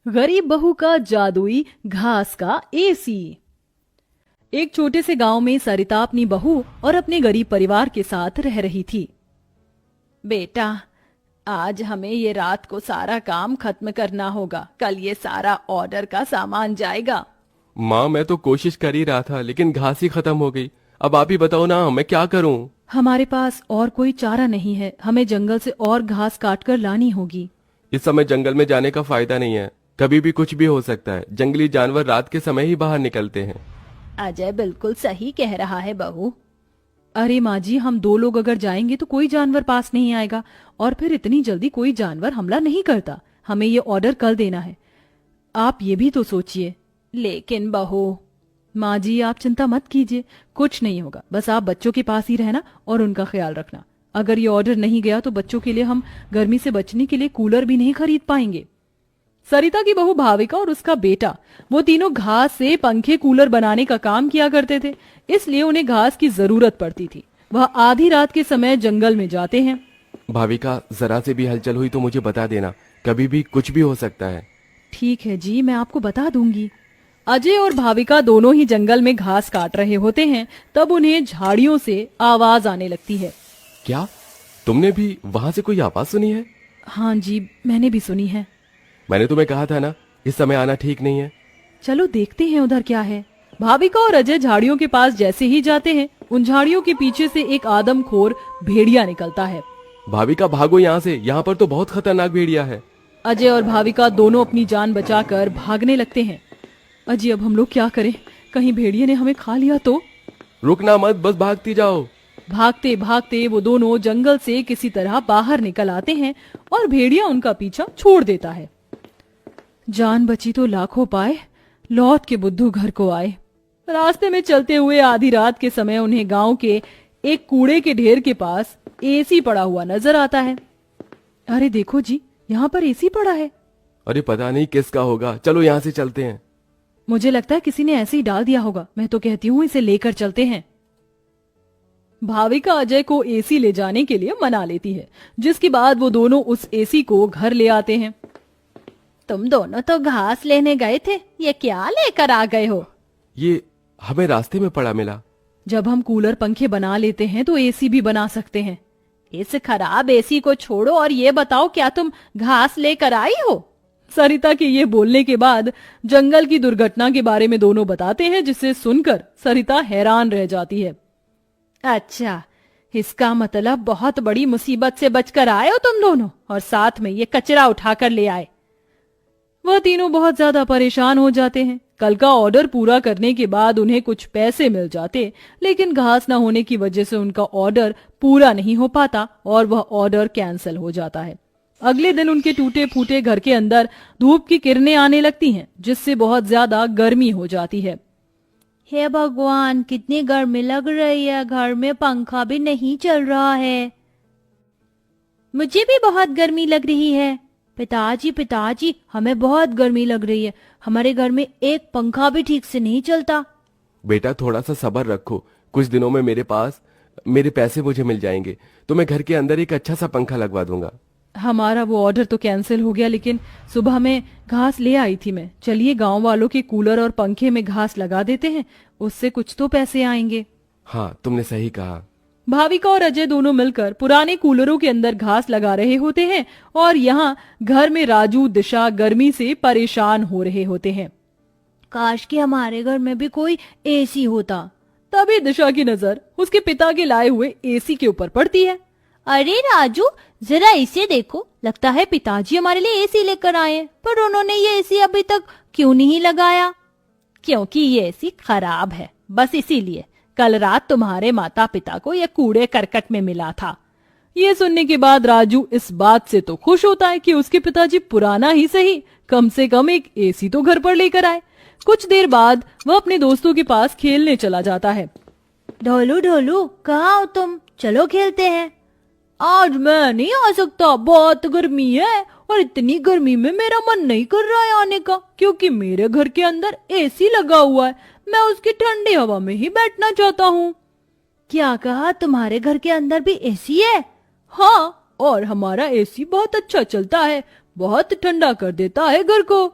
गरीब बहू का जादुई घास का एसी। एक छोटे से गांव में सरिता अपनी बहू और अपने गरीब परिवार के साथ रह रही थी। बेटा, आज हमें ये रात को सारा काम खत्म करना होगा, कल ये सारा ऑर्डर का सामान जाएगा। माँ, मैं तो कोशिश कर ही रहा था लेकिन घास ही खत्म हो गई। अब आप ही बताओ ना, मैं क्या करूँ? हमारे पास और कोई चारा नहीं है, हमें जंगल से और घास काट कर लानी होगी। इस समय जंगल में जाने का फायदा नहीं है, कभी भी कुछ भी हो सकता है। जंगली जानवर रात के समय ही बाहर निकलते हैं। अजय बिल्कुल सही कह रहा है बहू। अरे माँ जी, हम दो लोग अगर जाएंगे तो कोई जानवर पास नहीं आएगा, और फिर इतनी जल्दी कोई जानवर हमला नहीं करता। हमें ये ऑर्डर कल देना है, आप ये भी तो सोचिए। लेकिन बहू। माँ जी, आप चिंता मत कीजिए, कुछ नहीं होगा, बस आप बच्चों के पास ही रहना और उनका ख्याल रखना। अगर ये ऑर्डर नहीं गया तो बच्चों के लिए हम गर्मी से बचने के लिए कूलर भी नहीं खरीद पाएंगे। सरिता की बहू भाविका और उसका बेटा, वो तीनों घास से पंखे कूलर बनाने का काम किया करते थे, इसलिए उन्हें घास की जरूरत पड़ती थी। वह आधी रात के समय जंगल में जाते हैं। भाविका, जरा से भी हलचल हुई तो मुझे बता देना, कभी भी कुछ भी हो सकता है। ठीक है जी, मैं आपको बता दूंगी। अजय और भाविका दोनों ही जंगल में घास काट रहे होते हैं, तब उन्हें झाड़ियों से आवाज आने लगती है। क्या तुमने भी वहां से कोई आवाज सुनी है? हाँ जी, मैंने भी सुनी है। मैंने तुम्हें कहा था ना, इस समय आना ठीक नहीं है। चलो देखते हैं उधर क्या है। भाविका और अजय झाड़ियों के पास जैसे ही जाते हैं, उन झाड़ियों के पीछे से एक आदमखोर भेड़िया निकलता है। भाविका, भागो यहाँ से, यहाँ पर तो बहुत खतरनाक भेड़िया है। अजय और भाविका दोनों अपनी जान बचाकर भागने लगते हैं। अजय, अब हम लोग क्या करें? कहीं भेड़िए ने हमें खा लिया तो? रुकना मत, बस भागती जाओ। भागते भागते वो दोनों जंगल से किसी तरह बाहर निकल आते हैं और भेड़िया उनका पीछा छोड़ देता है। जान बची तो लाखों पाए, लौट के बुद्धू घर को आए। रास्ते में चलते हुए आधी रात के समय उन्हें गांव के एक कूड़े के ढेर के पास एसी पड़ा हुआ नजर आता है। अरे देखो जी, यहाँ पर एसी पड़ा है। अरे पता नहीं किसका होगा, चलो यहाँ से चलते हैं। मुझे लगता है किसी ने ऐसे ही डाल दिया होगा। मैं तो कहती हूँ इसे लेकर चलते हैं। भाविका अजय को एसी ले जाने के लिए मना लेती है, जिसके बाद वो दोनों उस एसी को घर ले आते हैं। तुम दोनों तो घास लेने गए थे, ये क्या लेकर आ गए हो? ये हमें रास्ते में पड़ा मिला। जब हम कूलर पंखे बना लेते हैं तो एसी भी बना सकते हैं। इस खराब एसी को छोड़ो और ये बताओ, क्या तुम घास लेकर आई हो? सरिता के ये बोलने के बाद जंगल की दुर्घटना के बारे में दोनों बताते हैं, जिसे सुनकर सरिता हैरान रह जाती है। अच्छा, इसका मतलब बहुत बड़ी मुसीबत से बचकर आए हो तुम दोनों, और साथ में ये कचरा उठाकर ले आए। वह तीनों बहुत ज्यादा परेशान हो जाते हैं। कल का ऑर्डर पूरा करने के बाद उन्हें कुछ पैसे मिल जाते, लेकिन घास न होने की वजह से उनका ऑर्डर पूरा नहीं हो पाता और वह ऑर्डर कैंसिल हो जाता है। अगले दिन उनके टूटे फूटे घर के अंदर धूप की किरणें आने लगती हैं, जिससे बहुत ज्यादा गर्मी हो जाती है। हे भगवान, कितनी गर्मी लग रही है, घर में पंखा भी नहीं चल रहा है। मुझे भी बहुत गर्मी लग रही है। पिताजी पिताजी, हमें बहुत गर्मी लग रही है, हमारे घर में एक पंखा भी ठीक से नहीं चलता। बेटा, थोड़ा सा सब्र रखो, कुछ दिनों में मेरे पैसे मुझे मिल जाएंगे तो मैं घर के अंदर एक अच्छा सा पंखा लगवा दूंगा। हमारा वो ऑर्डर तो कैंसिल हो गया, लेकिन सुबह में घास ले आई थी मैं। चलिए गांव वालों के कूलर और पंखे में घास लगा देते हैं, उससे कुछ तो पैसे आएंगे। हाँ, तुमने सही कहा। भाविका और अजय दोनों मिलकर पुराने कूलरों के अंदर घास लगा रहे होते हैं और यहाँ घर में राजू दिशा गर्मी से परेशान हो रहे होते हैं। काश कि हमारे घर में भी कोई एसी होता। तभी दिशा की नजर उसके पिता के लाए हुए एसी के ऊपर पड़ती है। अरे राजू, जरा इसे देखो, लगता है पिताजी हमारे लिए एसी लेकर आए हैं, पर उन्होंने ये एसी अभी तक क्यों नहीं लगाया? क्योंकि ये एसी खराब है, बस इसीलिए। कल रात तुम्हारे माता पिता को यह कूड़े करकट में मिला था। ये सुनने के बाद राजू इस बात से तो खुश होता है कि उसके पिताजी पुराना ही सही, कम से कम एक एसी तो घर पर लेकर आए। कुछ देर बाद वह अपने दोस्तों के पास खेलने चला जाता है। ढोलू ढोलू, कहाँ हो तुम? चलो खेलते हैं। आज मैं नहीं आ सकता, बहुत गर्मी है, और इतनी गर्मी में मेरा मन नहीं कर रहा है आने का, क्योंकि मेरे घर के अंदर एसी लगा हुआ है। मैं उसकी ठंडी हवा में ही बैठना चाहता हूँ। क्या कहा? तुम्हारे घर के अंदर भी एसी है? हाँ, और हमारा एसी बहुत अच्छा चलता है, बहुत ठंडा कर देता है घर को।